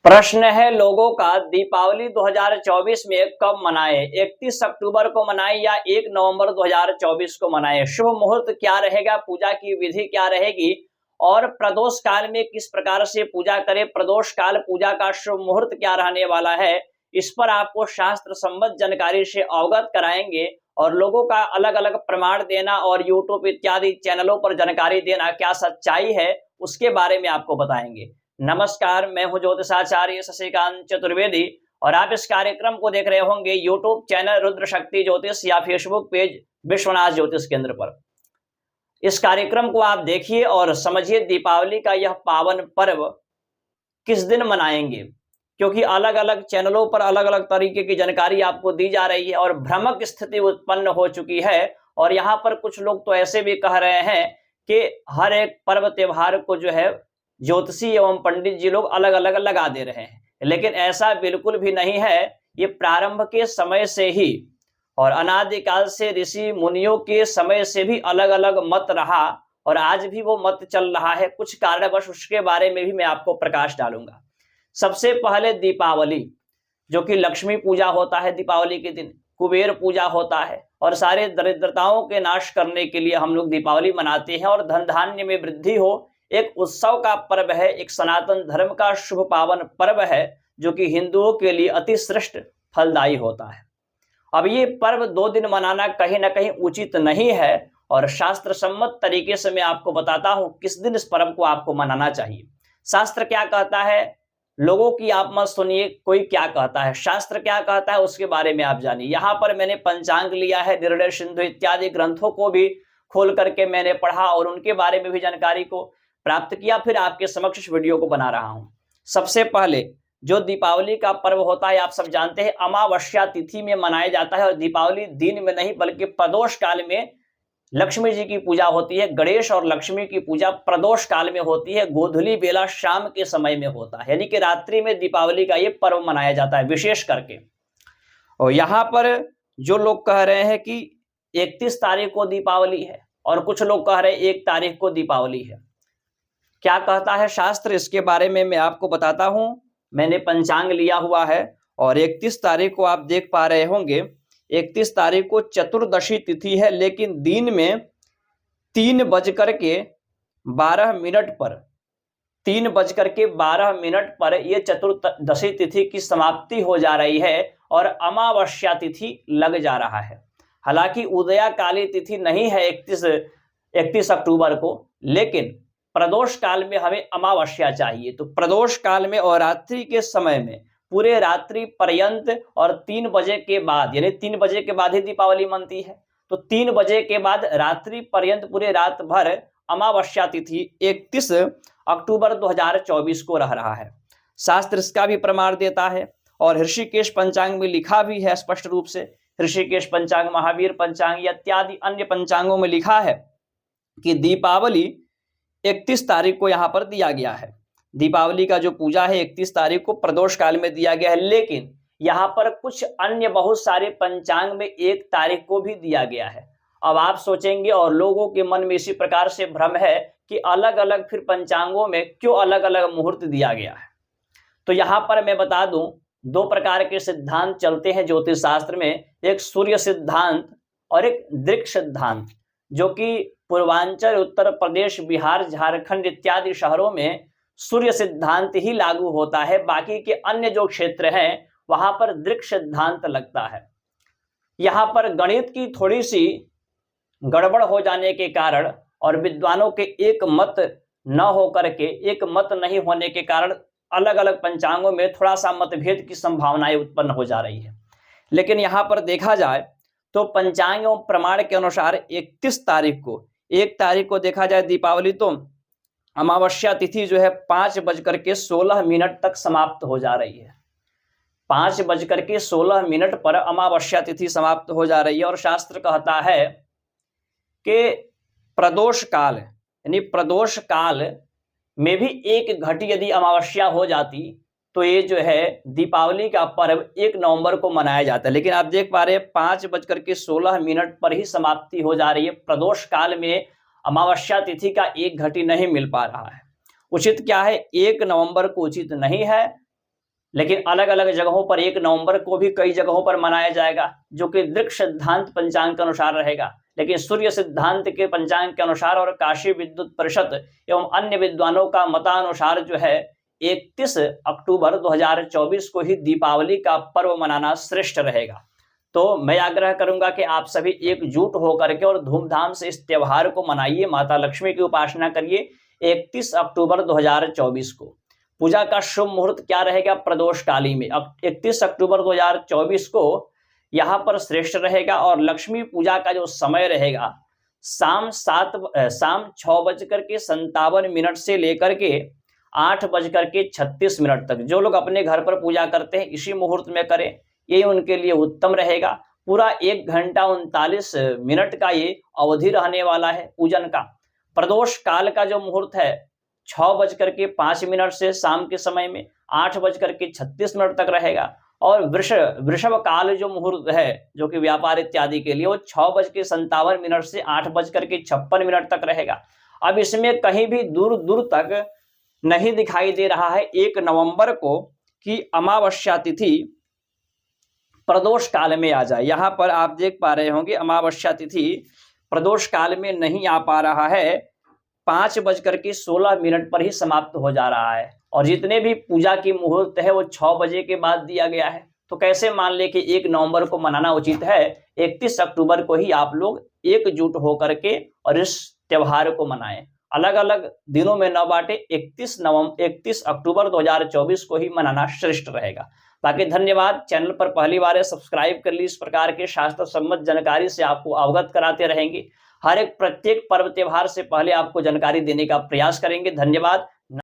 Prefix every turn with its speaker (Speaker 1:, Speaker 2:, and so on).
Speaker 1: प्रश्न है लोगों का, दीपावली 2024 में कब मनाएं? 31 अक्टूबर को मनाएं या 1 नवंबर 2024 को मनाएं? शुभ मुहूर्त क्या रहेगा? पूजा की विधि क्या रहेगी? और प्रदोष काल में किस प्रकार से पूजा करें? प्रदोष काल पूजा का शुभ मुहूर्त क्या रहने वाला है? इस पर आपको शास्त्र संबद्ध जानकारी से अवगत कराएंगे और लोगों का अलग अलग प्रमाण देना और यूट्यूब इत्यादि चैनलों पर जानकारी देना क्या सच्चाई है, उसके बारे में आपको बताएंगे। नमस्कार, मैं हूं ज्योतिषाचार्य शशिकांत चतुर्वेदी और आप इस कार्यक्रम को देख रहे होंगे यूट्यूब चैनल रुद्र शक्ति ज्योतिष या फेसबुक पेज विश्वनाथ ज्योतिष केंद्र पर। इस कार्यक्रम को आप देखिए और समझिए दीपावली का यह पावन पर्व किस दिन मनाएंगे, क्योंकि अलग अलग चैनलों पर अलग अलग तरीके की जानकारी आपको दी जा रही है और भ्रामक स्थिति उत्पन्न हो चुकी है। और यहाँ पर कुछ लोग तो ऐसे भी कह रहे हैं कि हर एक पर्व त्योहार को जो है ज्योतिषी एवं पंडित जी लोग अलग अलग लगा दे रहे हैं, लेकिन ऐसा बिल्कुल भी नहीं है। ये प्रारंभ के समय से ही और अनादिकाल से ऋषि मुनियों के समय से भी अलग अलग मत रहा और आज भी वो मत चल रहा है। कुछ कारणवश उसके बारे में भी मैं आपको प्रकाश डालूंगा। सबसे पहले दीपावली, जो कि लक्ष्मी पूजा होता है दीपावली के दिन, कुबेर पूजा होता है और सारे दरिद्रताओं के नाश करने के लिए हम लोग दीपावली मनाते हैं और धन धान्य में वृद्धि हो, एक उत्सव का पर्व है, एक सनातन धर्म का शुभ पावन पर्व है जो कि हिंदुओं के लिए अति श्रेष्ठ फलदायी होता है। अब ये पर्व 2 दिन मनाना कहीं ना कहीं उचित नहीं है और शास्त्र सम्मत तरीके से मैं आपको बताता हूं किस दिन इस पर्व को आपको मनाना चाहिए। शास्त्र क्या कहता है, लोगों की आप मत सुनिए, कोई क्या कहता है, शास्त्र क्या कहता है उसके बारे में आप जानिए। यहाँ पर मैंने पंचांग लिया है, निर्णय सिंधु इत्यादि ग्रंथों को भी खोल करके मैंने पढ़ा और उनके बारे में भी जानकारी को प्राप्त किया, फिर आपके समक्ष इस वीडियो को बना रहा हूं। सबसे पहले जो दीपावली का पर्व होता है आप सब जानते हैं अमावस्या तिथि में मनाया जाता है और दीपावली दिन में नहीं बल्कि प्रदोष काल में लक्ष्मी जी की पूजा होती है। गणेश और लक्ष्मी की पूजा प्रदोष काल में होती है, गोधूली बेला शाम के समय में होता है, यानी कि रात्रि में दीपावली का ये पर्व मनाया जाता है विशेष करके। और यहाँ पर जो लोग कह रहे हैं कि 31 तारीख को दीपावली है और कुछ लोग कह रहे हैं 1 तारीख को दीपावली है, क्या कहता है शास्त्र इसके बारे में मैं आपको बताता हूं। मैंने पंचांग लिया हुआ है और 31 तारीख को आप देख पा रहे होंगे, 31 तारीख को चतुर्दशी तिथि है, लेकिन दिन में 3:12 पर 3:12 पर यह चतुर्दशी तिथि की समाप्ति हो जा रही है और अमावस्या तिथि लग जा रहा है। हालांकि उदयाकाली तिथि नहीं है 31 अक्टूबर को, लेकिन प्रदोष काल में हमें अमावस्या चाहिए। तो प्रदोष काल में और रात्रि के समय में पूरे रात्रि पर्यंत और 3 बजे के बाद, यानी 3 बजे के बाद ही दीपावली मनती है, तो 3 बजे के बाद रात्रि पर्यंत पूरे रात भर अमावस्या तिथि 31 अक्टूबर 2024 को रह रहा है। शास्त्र इसका भी प्रमाण देता है और ऋषिकेश पंचांग में लिखा भी है स्पष्ट रूप से। ऋषिकेश पंचांग, महावीर पंचांग इत्यादि अन्य पंचांगों में लिखा है कि दीपावली 31 तारीख को यहाँ पर दिया गया है। दीपावली का जो पूजा है 31 तारीख को प्रदोष काल में दिया गया है, लेकिन यहाँ पर कुछ अन्य बहुत सारे पंचांग में 1 तारीख को भी दिया गया है। अब आप सोचेंगे और लोगों के मन में इसी प्रकार से भ्रम है कि अलग अलग फिर पंचांगों में क्यों अलग अलग मुहूर्त दिया गया है। तो यहाँ पर मैं बता दूं 2 प्रकार के सिद्धांत चलते हैं ज्योतिष शास्त्र में, एक सूर्य सिद्धांत और एक दृक् सिद्धांत, जो कि पूर्वांचल, उत्तर प्रदेश, बिहार, झारखंड इत्यादि शहरों में सूर्य सिद्धांत ही लागू होता है। बाकी के अन्य जो क्षेत्र हैं वहां पर दृक् सिद्धांत लगता है। यहाँ पर गणित की थोड़ी सी गड़बड़ हो जाने के कारण और विद्वानों के एक मत न होकर के, एक मत नहीं होने के कारण अलग अलग पंचांगों में थोड़ा सा मतभेद की संभावनाएं उत्पन्न हो जा रही है। लेकिन यहाँ पर देखा जाए तो पंचांग एवं प्रमाण के अनुसार 31 तारीख को, 1 तारीख को देखा जाए दीपावली, तो अमावस्या तिथि जो है 5:16 तक समाप्त हो जा रही है। 5:16 पर अमावस्या तिथि समाप्त हो जा रही है और शास्त्र कहता है कि प्रदोष काल, यानी प्रदोष काल में भी 1 घटी यदि अमावस्या हो जाती तो ये जो है दीपावली का पर्व 1 नवंबर को मनाया जाता है। लेकिन आप देख पा रहे हैं 5:16 पर ही समाप्ति हो जा रही है। प्रदोष काल में अमावस्या तिथि का 1 घटी नहीं मिल पा रहा है। उचित क्या है, 1 नवंबर को उचित नहीं है, लेकिन अलग अलग जगहों पर 1 नवंबर को भी कई जगहों पर मनाया जाएगा, जो कि दृक सिद्धांत पंचांग के अनुसार रहेगा। लेकिन सूर्य सिद्धांत के पंचांग के अनुसार और काशी विद्युत परिषद एवं अन्य विद्वानों का मतानुसार जो है 31 अक्टूबर 2024 को ही दीपावली का पर्व मनाना श्रेष्ठ रहेगा। तो मैं आग्रह करूंगा कि आप सभी एकजुट होकर के और धूमधाम से इस त्योहार को मनाइए, माता लक्ष्मी की उपासना करिए। 31 अक्टूबर 2024 को पूजा का शुभ मुहूर्त क्या रहेगा? प्रदोष काली में 31 अक्टूबर 2024 को यहाँ पर श्रेष्ठ रहेगा। और लक्ष्मी पूजा का जो समय रहेगा शाम 6:57 से लेकर के 8:36 तक। जो लोग अपने घर पर पूजा करते हैं इसी मुहूर्त में करें, ये उनके लिए उत्तम रहेगा। पूरा 1 घंटा 39 मिनट का ये अवधि रहने वाला है पूजन का। प्रदोष काल का जो मुहूर्त है 6:05 से शाम के समय में 8:36 तक रहेगा। और वृषभ काल जो मुहूर्त है जो कि व्यापार इत्यादि के लिए, वो 6:57 से 8:56 तक रहेगा। अब इसमें कहीं भी दूर दूर तक नहीं दिखाई दे रहा है 1 नवंबर को कि अमावस्या तिथि प्रदोष काल में आ जाए। यहाँ पर आप देख पा रहे होंगे अमावस्या तिथि प्रदोष काल में नहीं आ पा रहा है, 5:16 पर ही समाप्त हो जा रहा है। और जितने भी पूजा की मुहूर्त है वो 6 बजे के बाद दिया गया है। तो कैसे मान ले कि 1 नवंबर को मनाना उचित है? 31 अक्टूबर को ही आप लोग एकजुट होकर के और इस त्योहार को मनाएं, अलग अलग दिनों में न बांटे। 31 अक्टूबर 2024 को ही मनाना श्रेष्ठ रहेगा। बाकी धन्यवाद। चैनल पर पहली बार है सब्सक्राइब कर ली। इस प्रकार के शास्त्र सम्मत जानकारी से आपको अवगत कराते रहेंगे। हर एक प्रत्येक पर्व त्योहार से पहले आपको जानकारी देने का प्रयास करेंगे। धन्यवाद।